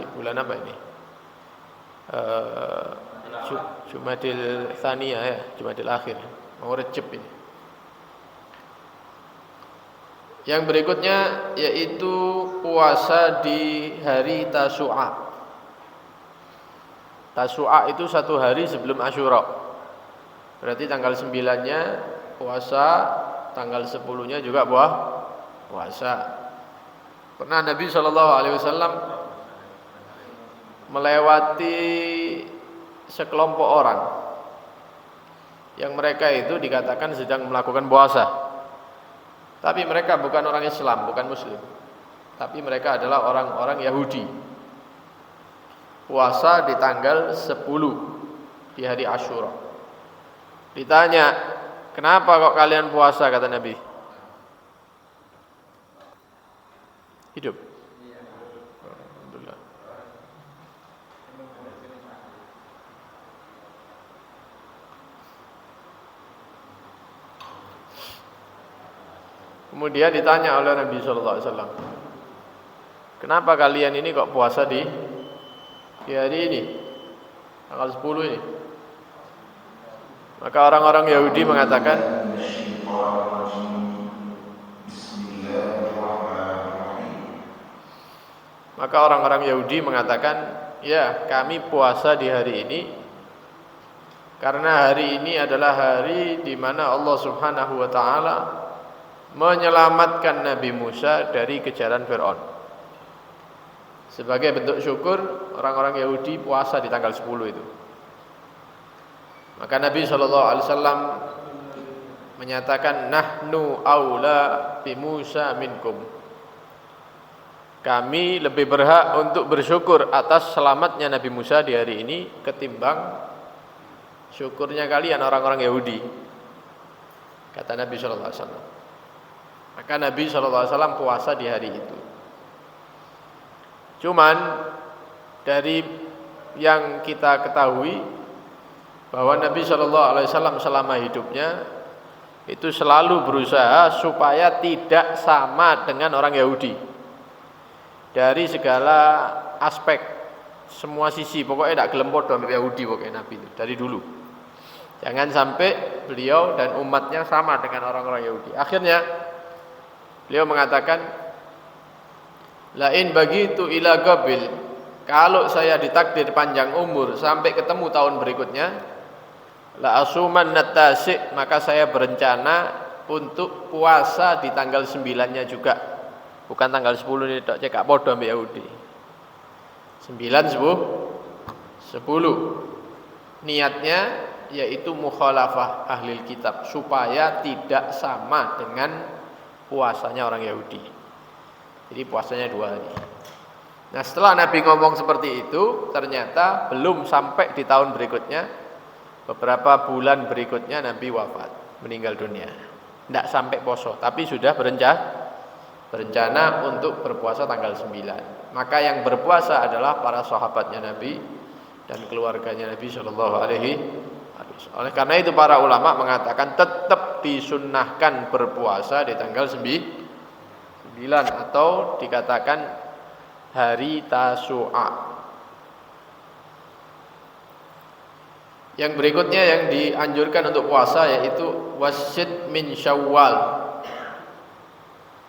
masih bulan apa ini? Jumadil Tsaniyah ya, Jumadil Akhir. Mau Rejab ini. Yang berikutnya yaitu puasa di hari Tasu'a. Tasu'a itu satu hari sebelum Asyura. Berarti tanggal 9-nya puasa, tanggal 10-nya juga puasa. Pernah Nabi SAW melewati sekelompok orang yang mereka itu dikatakan sedang melakukan puasa. Tapi mereka bukan orang Islam, bukan Muslim. Tapi mereka adalah orang-orang Yahudi. Puasa di tanggal 10 di hari Asyura. Ditanya, kenapa kok kalian puasa, kata Nabi? Hidup. Alhamdulillah. Kemudian ditanya oleh Nabi SAW, kenapa kalian ini kok puasa di hari ini, tanggal 10 ini? Maka orang-orang Yahudi mengatakan, ya, kami puasa di hari ini karena hari ini adalah hari di mana Allah Subhanahu wa taala menyelamatkan Nabi Musa dari kejaran Fir'aun. Sebagai bentuk syukur, orang-orang Yahudi puasa di tanggal 10 itu. Maka Nabi SAW menyatakan, nahnu aula bi Musa minkum. Kami lebih berhak untuk bersyukur atas selamatnya Nabi Musa di hari ini ketimbang syukurnya kalian orang-orang Yahudi, kata Nabi SAW. Maka Nabi SAW puasa di hari itu. Cuman dari yang kita ketahui bahwa Nabi SAW selama hidupnya itu selalu berusaha supaya tidak sama dengan orang Yahudi dari segala aspek, semua sisi. Pokoknya tidak gelem podo sama Yahudi pokoknya Nabi itu dari dulu. Jangan sampai beliau dan umatnya sama dengan orang-orang Yahudi. Akhirnya beliau mengatakan, lain begitu ila qabil, kalau saya ditakdir panjang umur sampai ketemu tahun berikutnya, la asuman natasi, maka saya berencana untuk puasa di tanggal 9-nya juga. Bukan tanggal 10 ini tok, cekak podo ambek Yahudi. 9, 10. Niatnya yaitu mukhalafah ahli kitab, supaya tidak sama dengan puasanya orang Yahudi. Jadi puasanya 2 hari. Nah, setelah Nabi ngomong seperti itu, ternyata belum sampai di tahun berikutnya, beberapa bulan berikutnya Nabi wafat, meninggal dunia. Tidak sampai poso, tapi sudah berencana untuk berpuasa tanggal 9. Maka yang berpuasa adalah para sahabatnya Nabi dan keluarganya Nabi Shallallahu Alaihi Wasallam. Oleh karena itu para ulama mengatakan tetap disunnahkan berpuasa di tanggal 9 atau dikatakan hari Tasu'a. Yang berikutnya yang dianjurkan untuk puasa yaitu wasid min Syawal.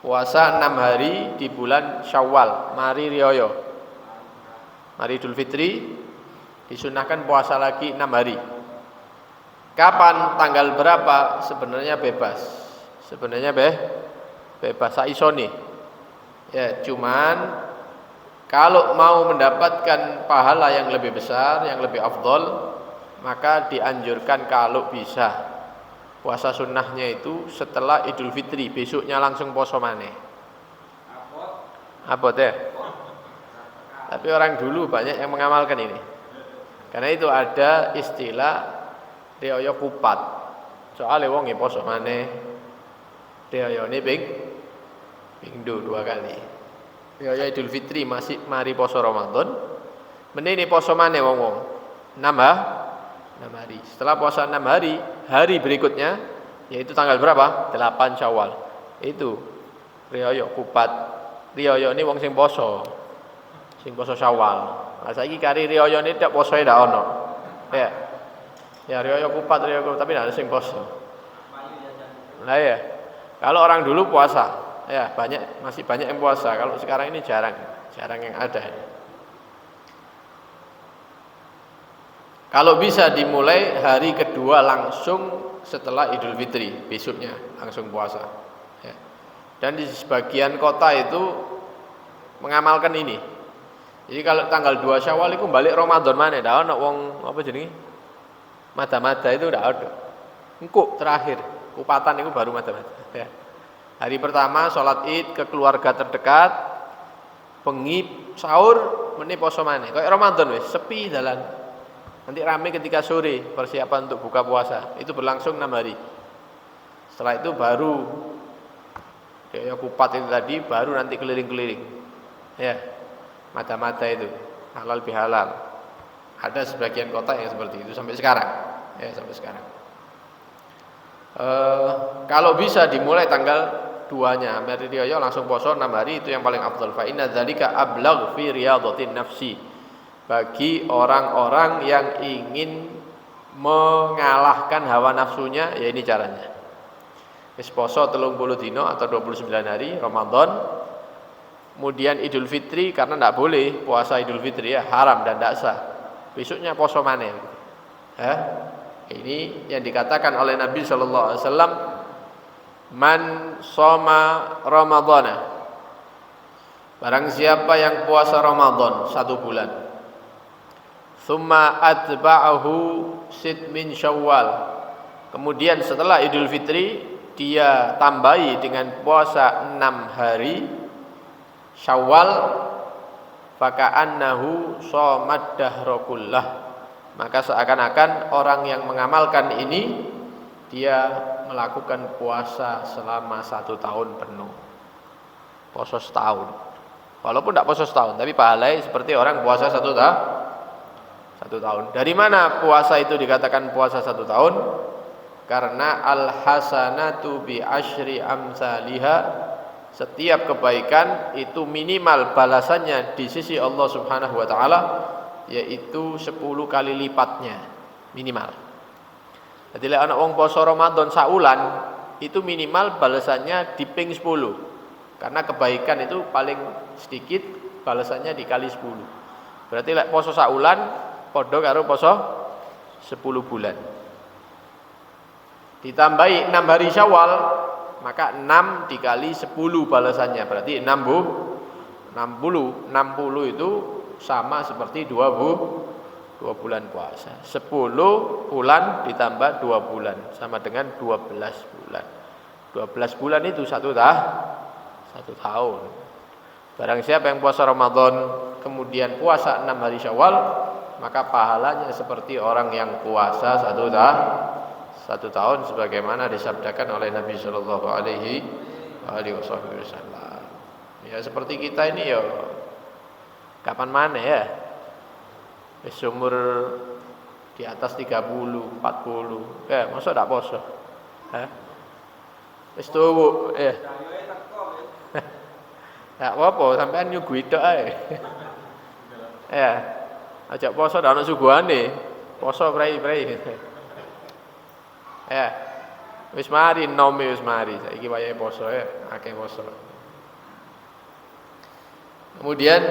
Puasa 6 hari di bulan Syawal, mari riyaya. Mari Idul Fitri disunahkan puasa lagi 6 hari. Kapan, tanggal berapa sebenarnya bebas. Sebenarnya bebas saisone. Ya, cuman kalau mau mendapatkan pahala yang lebih besar, yang lebih afdol, maka dianjurkan kalau bisa puasa sunnahnya itu setelah Idul Fitri, besoknya langsung poso maneh. Abot ya. Tapi orang dulu banyak yang mengamalkan ini. Karena itu ada istilah riyaya kupat. Soale wong nggih poso maneh. Riyayane ping 2 kali. Riyaya Idul Fitri masih mari poso Ramadan. Menene poso maneh wong-wong. Nambah 6 hari. Setelah puasa 6 hari, hari berikutnya yaitu tanggal berapa? 8 Syawal. Itu riyaya kupat. Riyaya ini wong sing poso. sing poso Syawal. Lah saiki kari riyaya ndak posoe ndak ono. Ya. Ya riyaya kupat tapi ndak ada sing poso. Lah ya. Kalau orang dulu puasa, ya masih banyak yang puasa. Kalau sekarang ini jarang yang ada. Kalau bisa dimulai hari kedua langsung setelah Idul Fitri, besoknya langsung puasa. Ya. Dan di sebagian kota itu mengamalkan ini. Jadi kalau tanggal 2 Syawal itu balik Ramadan mana? Ndak ono wong apa jenenge? Mada-mada itu ndak ada. Engko terakhir, kupatan itu baru mada-mada. Ya. Hari pertama sholat Id ke keluarga terdekat, bengi sahur meni poso maneh. Kayak Ramadan wis sepi dalan. Nanti ramai ketika sore persiapan untuk buka puasa. Itu berlangsung 6 hari. Setelah itu baru kayak kupat itu tadi baru nanti keliling-keliling. Ya. Mata-mata itu halal bihalal. Ada sebagian kota yang seperti itu sampai sekarang. Ya, sampai sekarang. Kalau bisa dimulai tanggal 2-nya Hari Riyaya langsung poso 6 hari itu yang paling afdal. Fa inna dzalika ablagh fi riyadatin nafsi. Bagi orang-orang yang ingin mengalahkan hawa nafsunya, ya ini caranya. Wis poso 30 dino atau 29 hari Ramadan. Kemudian Idul Fitri karena tidak boleh puasa Idul Fitri ya haram dan tidak sah. Besoknya poso maneh. Ini yang dikatakan oleh Nabi sallallahu alaihi wasallam, man shoma Ramadhana. Barang siapa yang puasa Ramadan 1 bulan. Tsumma atba'ahu sit min Syawal. Kemudian setelah Idul Fitri dia tambahi dengan puasa 6 hari Syawal, faka'annahu shomad dahra kullah. Maka seakan-akan orang yang mengamalkan ini dia melakukan puasa selama 1 tahun penuh. Puasa setahun. Walaupun tidak puasa setahun, tapi pahalanya seperti orang puasa 1 tahun. Dari mana puasa itu dikatakan puasa 1 tahun? Karena al-hasanatu bi asyri amsalihha. Setiap kebaikan itu minimal balasannya di sisi Allah Subhanahu wa taala yaitu 10 kali lipatnya minimal. Jadi lek ana wong poso Ramadan saulan itu minimal balasannya diping 10. Karena kebaikan itu paling sedikit balasannya dikali 10. Berarti lek poso saulan padha karo poso 10 bulan. Ditambahi 6 hari Syawal, maka 6 dikali 10 balasannya berarti 60 itu sama seperti 2 bulan puasa. 10 bulan ditambah 2 bulan sama dengan 12 bulan. 12 bulan itu 1 tahun. Barang siapa yang puasa Ramadan kemudian puasa 6 hari Syawal, maka pahalanya seperti orang yang puasa 1 tahun sebagaimana disabdakan oleh Nabi sallallahu alaihi wasallam. Ya seperti kita ini ya kapan mana ya? Wis umur di atas 30, 40. Ya, masa ndak poso? Wis tuwa ya. Ndak apa-apa, sampean nyuguhi tok ae. Ya. Aja poso ndak ono suguhane. Poso prei-prei. Ya. Wis mari nome wis mari. Saiki wayahe poso ya, akeh poso. Kemudian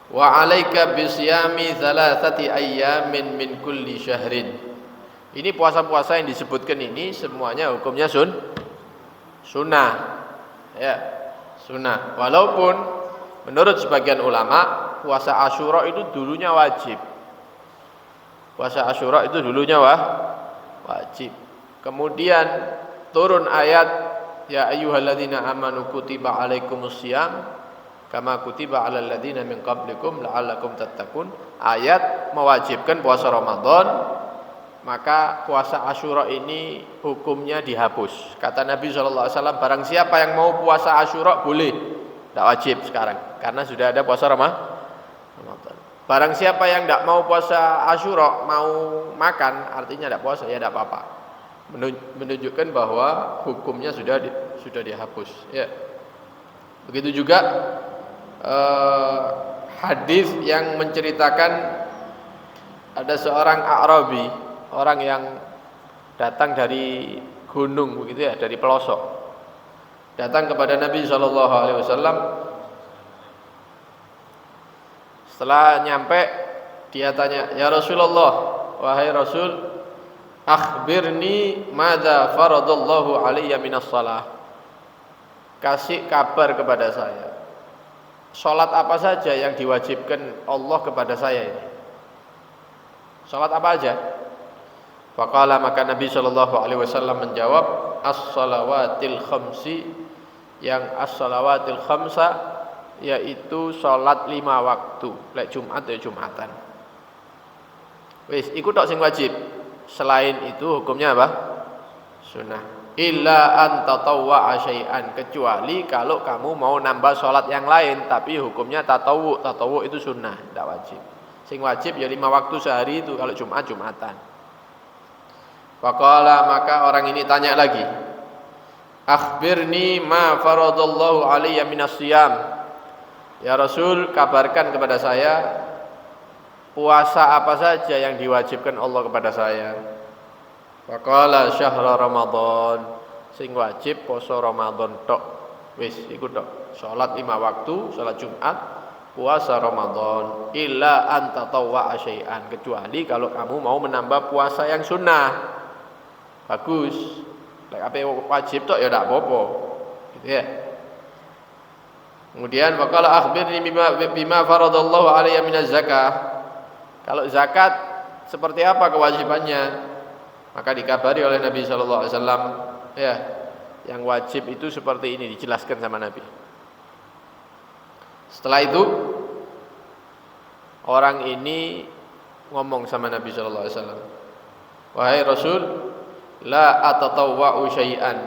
wa 'alaika bisyami thalathati ayyamin min kulli syahrin. Ini puasa-puasa yang disebutkan ini semuanya hukumnya sunnah. Ya, sunnah. Walaupun menurut sebagian ulama puasa Asyura itu dulunya wajib. Puasa Asyura itu dulunya wajib. Kemudian turun ayat ya ayyuhalladzina amanu kutiba alaikumusiyam kama kutiba 'alal ladzina min qablikum la'allakum tattaqun. Ayat mewajibkan puasa Ramadan, maka puasa Asyura ini hukumnya dihapus. Kata Nabi sallallahu alaihi wasallam, barang siapa yang mau puasa Asyura boleh, tidak wajib sekarang karena sudah ada puasa Ramadan. Barang siapa yang tidak mau puasa Asyura, mau makan, artinya tidak puasa, ya tidak apa-apa. Menunjukkan bahwa hukumnya sudah dihapus. Ya. Begitu juga hadis yang menceritakan ada seorang A'rabi, orang yang datang dari gunung begitu ya, dari pelosok, datang kepada Nabi Shallallahu Alaihi Wasallam. Setelah nyampe, dia tanya, ya Rasulullah, wahai Rasul, akhbirni madza faradallahu alayya minas shalah. Kasih kabar kepada saya, salat apa saja yang diwajibkan Allah kepada saya ini. Salat apa aja? Faqala, maka Nabi sallallahu alaihi wasallam menjawab, as-shalawatil khamsi, yang as-shalawatil khamsa yaitu salat 5 waktu, lek Jumat ya Jumatan. Wis, iku tok sing wajib. Selain itu hukumnya apa? Sunnah. Illa an tatawwa syai'an, kecuali kalau kamu mau nambah salat yang lain tapi hukumnya tatawwu. Tatawwu itu sunnah, tidak wajib. Sing wajib ya 5 waktu sehari itu kalau Jumat Jumatan. Faqala, maka orang ini tanya lagi, akhbirni ma faradallahu alayya minas shiyam. Ya Rasul, kabarkan kepada saya puasa apa saja yang diwajibkan Allah kepada saya. Faqala syahra Ramadan, sing wajib poso Ramadan tok. Wis iku tok. Salat 5 waktu, salat Jumat, puasa Ramadan. Illa an tatawwa syai'an, kecuali kalau kamu mau menambah puasa yang sunnah. Bagus. Lek ape wajib tok ya ndak apa-apa. Gitu ya. Kemudian waqala akhbirni bima faradallahu alayya minaz zakah. Kalau zakat seperti apa kewajibannya? Maka dikabari oleh Nabi sallallahu alaihi wasallam, ya, yang wajib itu seperti ini, dijelaskan sama Nabi. Setelah itu orang ini ngomong sama Nabi sallallahu alaihi wasallam, wahai Rasul, la atatawwa'u syai'an,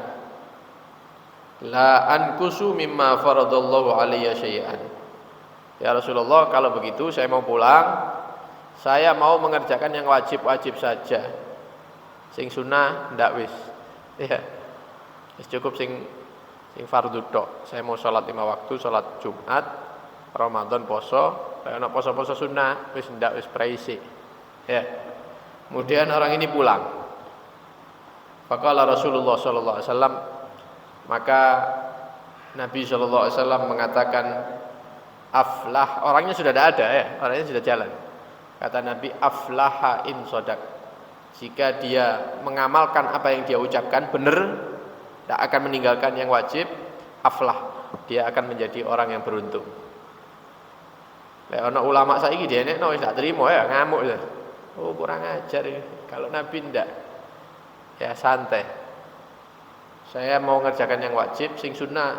la ankusu mimma faradallahu alayya syai'an. Ya Rasulullah, kalau begitu saya mau pulang, saya mau mengerjakan yang wajib-wajib saja. Sing sunnah ndak wis. Ya. Wis cukup sing fardhu tok. Saya mau salat 5 waktu, salat Jumat, Ramadan poso, kalau ana poso-poso sunnah wis ndak wis praisi. Ya. Kemudian orang ini pulang. Faqala Rasulullah sallallahu alaihi wasallam, maka Nabi sallallahu alaihi wasallam mengatakan, aflah, orangnya sudah ada ya, orangnya sudah jalan. Kata Nabi, aflaha in sodak, jika dia mengamalkan apa yang dia ucapkan benar, tidak akan meninggalkan yang wajib, aflah, dia akan menjadi orang yang beruntung. Lek ana ulama saiki dia nek wis tak terima ya, ngamuk ya. Oh kurang ajar ya. Kalau Nabi ndak, ya santai. Saya mau mengerjakan yang wajib, sing sunnah,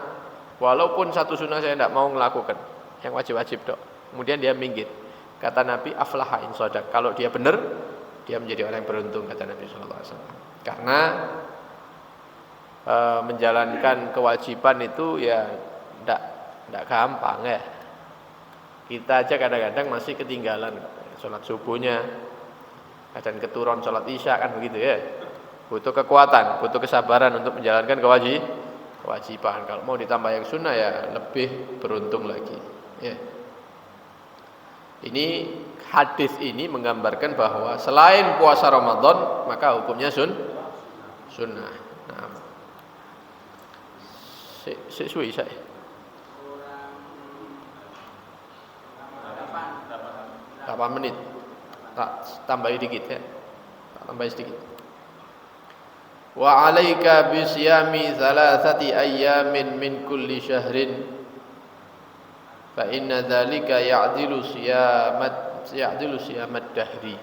walaupun satu sunnah saya tidak mau melakukan, yang wajib-wajib dok. Kemudian dia minggir. Kata Nabi, aflaha in sodak, kalau dia benar, dia menjadi orang yang beruntung, kata Nabi sallallahu alaihi wasallam. Karena menjalankan kewajiban itu ya tidak gampang ya. Kita aja kadang-kadang masih ketinggalan sholat subuhnya, kadang keturun sholat isya kan begitu ya. Butuh kekuatan, butuh kesabaran untuk menjalankan kewajiban. Kalau mau ditambah yang sunnah ya lebih beruntung lagi. Ya. Ini hadis ini menggambarkan bahwa selain puasa Ramadan maka hukumnya sunnah. Nah, suwi saya. 8 menit. Tak tambahi dikit ya. Tak tambahi sedikit. Wa 'alaika bi siyami 3 ayyamin min kulli syahrin. Fa inna dzalika ya'dilu siyamat dahri.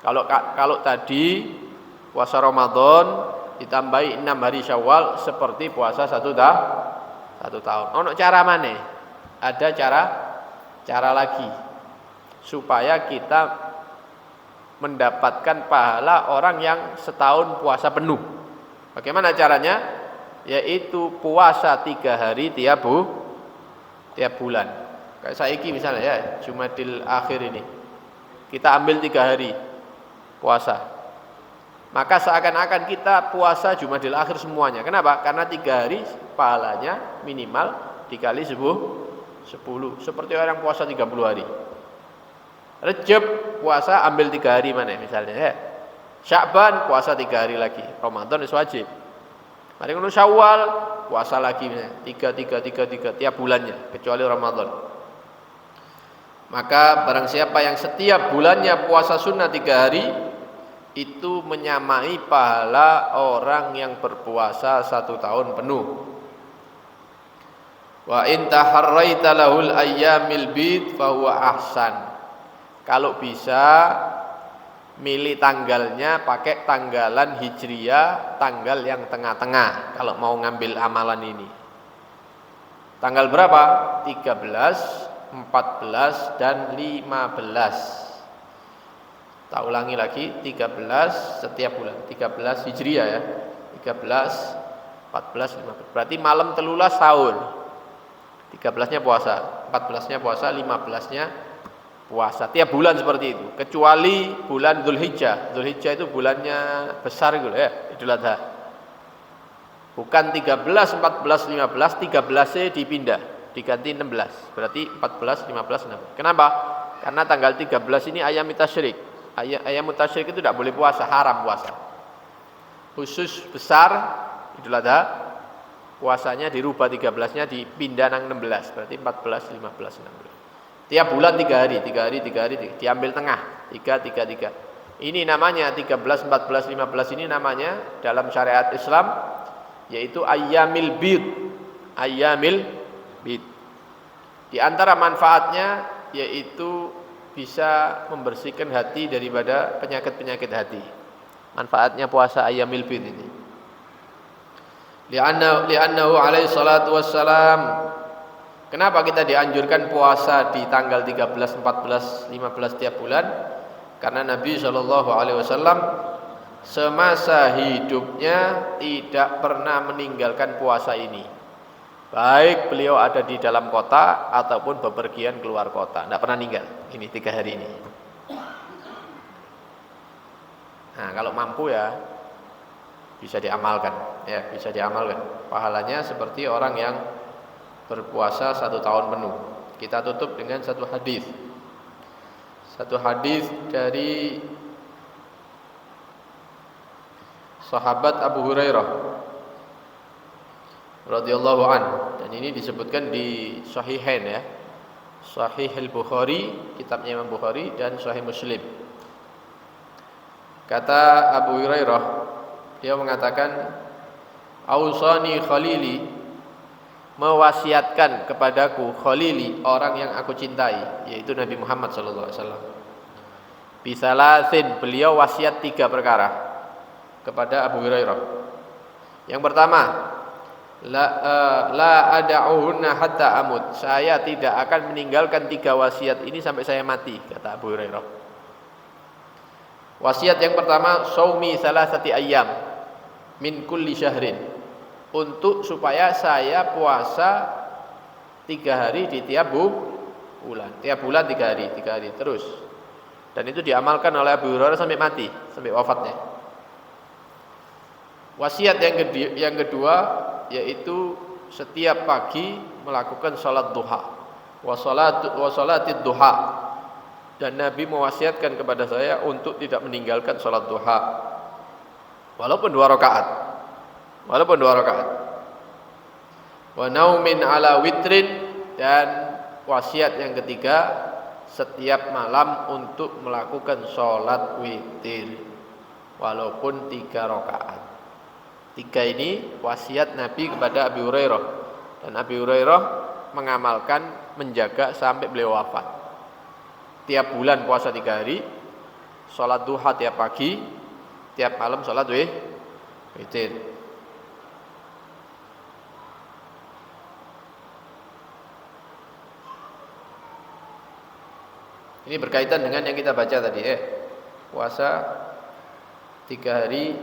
Kalau tadi puasa Ramadan ditambahi 6 hari Syawal seperti puasa satu tahun. Ono cara mana? Ada cara lagi supaya kita mendapatkan pahala orang yang setahun puasa penuh. Bagaimana caranya? Yaitu puasa 3 hari tiap bulan. Kayak saiki misalnya ya, Jumadil Akhir ini. Kita ambil 3 hari puasa. Maka seakan-akan kita puasa Jumadil Akhir semuanya. Kenapa? Karena 3 hari pahalanya minimal dikali 10, seperti orang puasa 30 hari. Rejab puasa ambil 3 hari mana misalnya ya. Sya'ban puasa 3 hari lagi. Ramadan itu wajib. Mari ngono Syawal puasa lagi 3 tiap bulannya kecuali Ramadan. Maka barang siapa yang setiap bulannya puasa sunnah 3 hari itu menyamai pahala orang yang berpuasa 1 tahun penuh. Wa in taharraita lahul ayyamil bid fa huwa ahsan. Kalau bisa milih tanggalnya pakai tanggalan hijriyah, tanggal yang tengah-tengah kalau mau ngambil amalan ini. Tanggal berapa? 13, 14 dan 15. Tak ulangi lagi, 13 setiap bulan, 13 hijriyah ya. 13, 14, 15. Berarti malam 13 sahur. 13-nya puasa, 14-nya puasa, 15-nya puasa. Tiap bulan seperti itu, kecuali bulan Dzulhijjah. Dzulhijjah itu bulannya besar gitu ya, Idul Adha. Bukan 13, 14, 15, 13-nya dipindah, diganti 16. Berarti 14, 15, 16. Kenapa? Karena tanggal 13 ini ayam tasyrik. Ayam tasyrik itu tidak boleh puasa, haram puasa. Khusus besar Idul Adha puasanya dirubah 13-nya dipindah nang 16. Berarti 14, 15, 16. Tiap bulan 3 hari, diambil tengah, 3. Ini namanya 13, 14, 15 ini namanya dalam syariat Islam yaitu ayyamil bid. Ayyamil bid. Di antara manfaatnya yaitu bisa membersihkan hati daripada penyakit-penyakit hati. Manfaatnya puasa ayyamil bid ini. Li'annahu alaihi salatu wassalam. Kenapa kita dianjurkan puasa di tanggal 13, 14, 15 tiap bulan? Karena Nabi SAW semasa hidupnya tidak pernah meninggalkan puasa ini. Baik beliau ada di dalam kota ataupun bepergian keluar kota, tidak pernah ninggal. Ini 3 hari ini. Nah, kalau mampu ya bisa diamalkan, ya bisa diamalkan. Pahalanya seperti orang yang berpuasa 1 tahun penuh. Kita tutup dengan satu hadis. Satu hadis dari sahabat Abu Hurairah radhiyallahu an, dan ini disebutkan di Sahihain ya. Sahih Al-Bukhari, kitabnya Imam Bukhari, dan Sahih Muslim. Kata Abu Hurairah, dia mengatakan, "Ausani khalili," mewasiatkan kepadaku khalili, orang yang aku cintai, yaitu Nabi Muhammad sallallahu alaihi wasallam. Bisalasin, beliau wasiat 3 perkara kepada Abu Hurairah. Yang pertama, la ada'uhunna hatta amut. Saya tidak akan meninggalkan 3 wasiat ini sampai saya mati, kata Abu Hurairah. Wasiat yang pertama, saumi salasati ayyam min kulli syahrin. Untuk supaya saya puasa 3 hari di tiap bulan. Tiap bulan 3 hari terus. Dan itu diamalkan oleh Abu Hurairah sampai mati, sampai wafatnya. Wasiat yang kedua yaitu setiap pagi melakukan salat duha. Wa salatid duha. Dan Nabi mewasiatkan kepada saya untuk tidak meninggalkan salat duha. Walaupun 2 rakaat. Wa naumin ala witrin, dan wasiat yang ketiga setiap malam untuk melakukan sholat witir walaupun 3 rakaat. 3 ini wasiat Nabi kepada Abi Hurairah, dan Abi Hurairah mengamalkan, menjaga sampai beliau wafat. Tiap bulan puasa 3 hari, sholat duha tiap pagi, tiap malam sholat witir. Ini berkaitan dengan yang kita baca tadi ya. Puasa 3 hari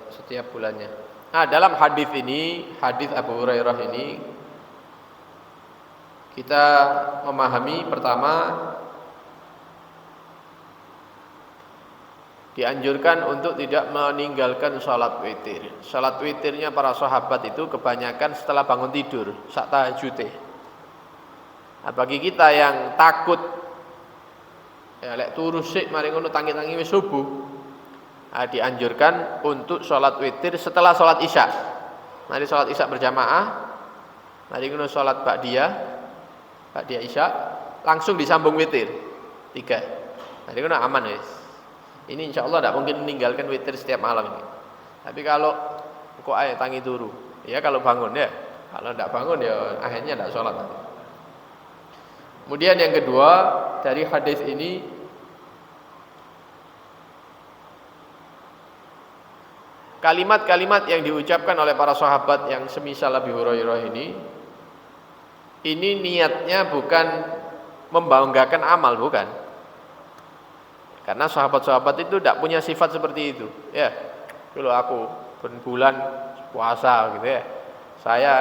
setiap bulannya. Nah, dalam hadis ini, hadis Abu Hurairah ini, kita memahami pertama dianjurkan untuk tidak meninggalkan salat witir. Salat witirnya para sahabat itu kebanyakan setelah bangun tidur, sak tahajud. Nah, bagi kita yang takut ya lek turu sik mari ngono tangi-tangi wis subuh, dianjurkan untuk sholat witir setelah sholat isya. Mari sholat isya berjamaah, mari ngono sholat ba'diyah isya, langsung disambung witir 3. Mari ngono aman wis. Ini insya Allah tidak mungkin meninggalkan witir setiap malam ini. Tapi kalau kok ayo tangi turu, ya kalau bangun ya. Kalau tidak bangun ya akhirnya tidak sholat. Kemudian yang kedua dari hadis ini, kalimat-kalimat yang diucapkan oleh para sahabat yang semisal Abi Hurairah ini niatnya bukan membanggakan amal, bukan. Karena sahabat-sahabat itu tidak punya sifat seperti itu. Ya, kalau aku berbulan puasa gitu ya, saya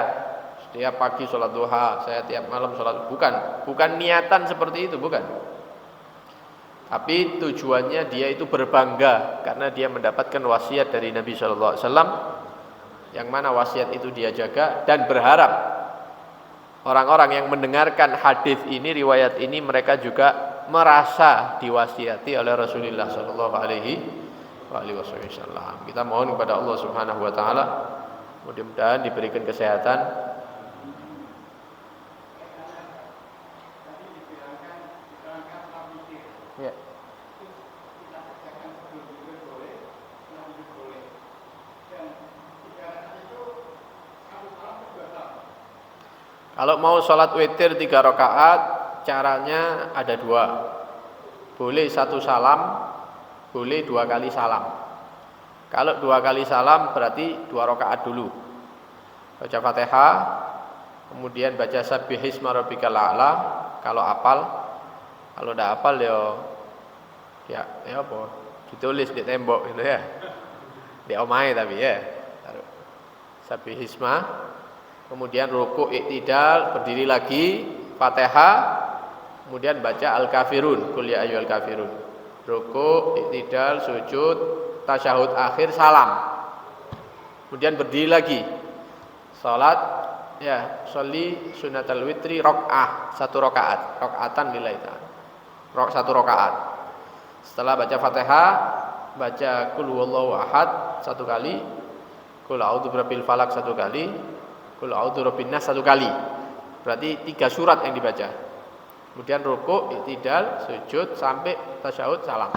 setiap pagi sholat duha, saya tiap malam sholat, bukan niatan seperti itu, bukan. Tapi tujuannya dia itu berbangga karena dia mendapatkan wasiat dari Nabi SAW, yang mana wasiat itu dia jaga, dan berharap orang-orang yang mendengarkan hadis ini, riwayat ini, mereka juga merasa diwasiati oleh Rasulullah SAW. Kita mohon kepada Allah Subhanahu Wa Taala, mudah-mudahan diberikan kesehatan. Ya. Kalau mau sholat witir 3 rakaat, caranya ada 2. Boleh 1 salam, boleh 2 kali salam. Kalau 2 kali salam berarti 2 rakaat dulu. Baca Fatihah, kemudian baca Sabbihisma rabbikal a'la kalau hafal. Kalau tidak hafal ya apa? Ditulis di tembok gitu ya. Di omahe tapi ya. Sabbihisma, kemudian rukuk, iktidal, berdiri lagi, Fatihah, kemudian baca Al-Kafirun, Qul ya ayyuhal kafirun. Rukuk, iktidal, sujud, tasyahud akhir, salam. Kemudian berdiri lagi. Salat ya, sholli sunatal witri rakaat, 1 rakaat, rakaatan lillahi ta'ala. 1 rakaat. Setelah baca Fatihah, baca Qul huwallahu ahad 1 kali, Qul a'udzu birabbil falaq 1 kali, Qul a'udzu birabbin nas 1 kali. Berarti 3 surat yang dibaca. Kemudian rukuk, iktidal, sujud sampai tasyahud salam.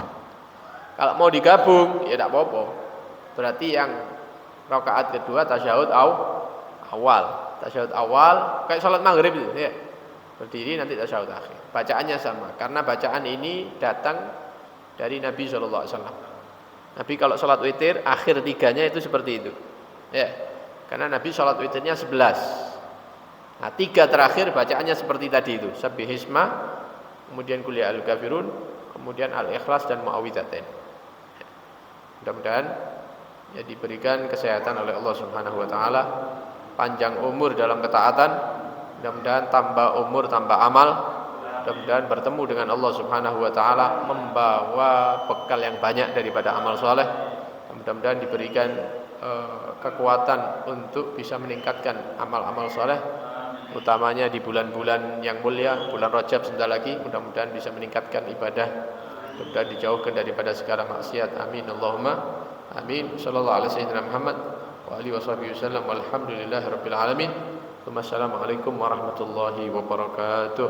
Kalau mau digabung ya tidak apa-apa. Berarti yang rakaat kedua tasyahud awal. Tasyahud awal kayak salat maghrib itu ya. Berdiri nanti tasyahud akhir. Bacaannya sama karena bacaan ini datang dari Nabi SAW. Nabi kalau salat witir akhir 3-nya itu seperti itu. Ya. Karena Nabi salat witirnya 11. Nah, 3 terakhir bacaannya seperti tadi itu. Sabbihisma, kemudian Qul ya ayyuhal kafirun, kemudian Al-Ikhlas dan Muawwidzatain. Mudah-mudahan ya diberikan kesehatan oleh Allah Subhanahu wa taala, panjang umur dalam ketaatan, mudah-mudahan tambah umur tambah amal, mudah-mudahan bertemu dengan Allah Subhanahu wa taala membawa bekal yang banyak daripada amal soleh. Mudah-mudahan diberikan kekuatan untuk bisa meningkatkan amal-amal soleh, utamanya di bulan-bulan yang mulia, bulan Rajab sebentar lagi. Mudah-mudahan bisa meningkatkan ibadah, mudah-mudahan dijauhkan daripada segala maksiat. Amin Allahumma amin. Sallallahu alaihi wasallam Muhammad wa alihi wasallam. Walhamdulillahirabbil alamin. Wassalamualaikum warahmatullahi wabarakatuh.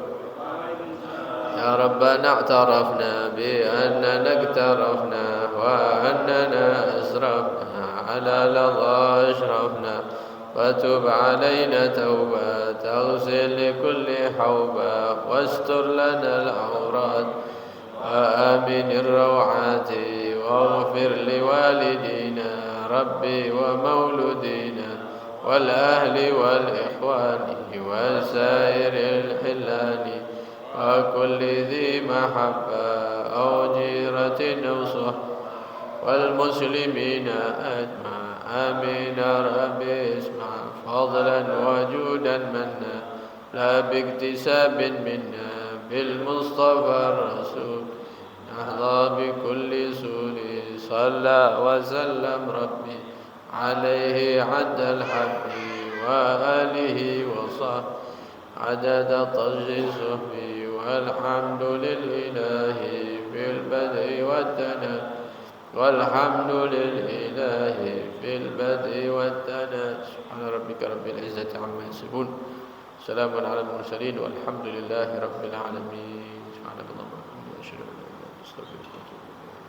Ya Rabbana a'tarafna bi annana iktarafna wa annana asrafna ala ladha ashrafna fatub alaina tawba taghsil likulli hawba wastur lana al-awrat wa amin ar-rawati waghfir liwalidina rabbi wa mauludina wal ahli wal ikhwani wa sairil hilani وكل ذي محبة أو جيرة أو صحبة والمسلمين أجمع آمين ربي اسمع فضلا وجودا منا لا باكتساب منا بالمصطفى الرسول نحظى بكل سور صلى وسلم ربي عليه عد الحب وآله وصحبه عدد طج صحبي والحمد لله في البدء والثناء والحمد لله في البدء والثناء سبحان ربك رب العزة عما يصفون سلام على المرسلين والحمد لله رب العالمين سبحانك اللهم وبحمدك أشهد أن لا إله إلا أنت أستغفرك وأتوب إليك